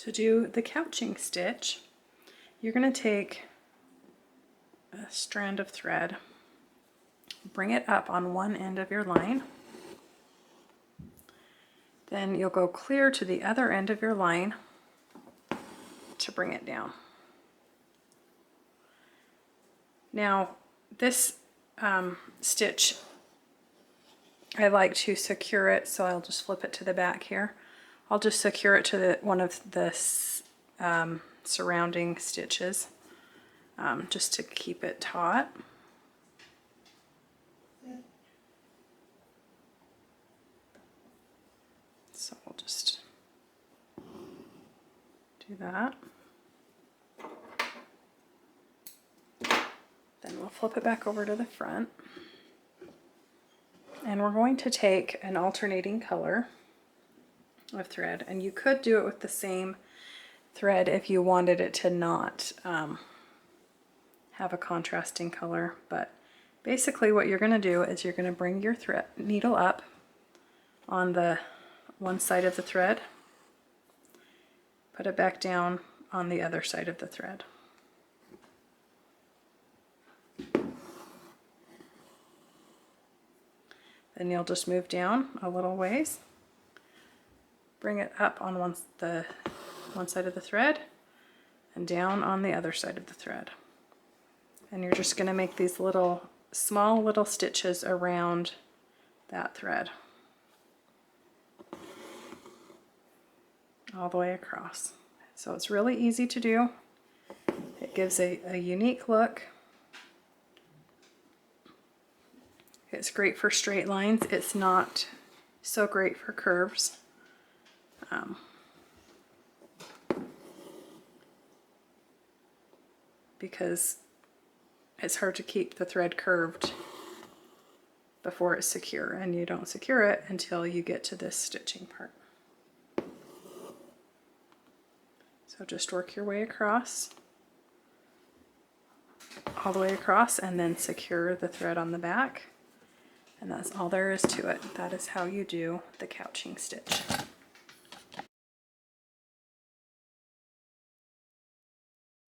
To do the couching stitch, you're going to take a strand of thread, bring it up on one end of your line, then you'll go clear to the other end of your line to bring it down. Now this stitch, I like to secure it, so I'll just flip it to the back here. I'll just secure it to one of the surrounding stitches just to keep it taut. So we'll just do that. Then we'll flip it back over to the front. And we're going to take an alternating color of thread, and you could do it with the same thread if you wanted it to not have a contrasting color, but basically what you're going to do is you're going to bring your thread needle up on the one side of the thread, put it back down on the other side of the thread. Then you'll just move down a little ways, bring it up on one side of the thread and down on the other side of the thread. And you're just going to make these small little stitches around that thread all the way across. So it's really easy to do. It gives a unique look. It's great for straight lines. It's not so great for curves. Because it's hard to keep the thread curved before it's secure, and you don't secure it until you get to this stitching part. So just work your way across, all the way across, and then secure the thread on the back. And that's all there is to it. That is how you do the couching stitch.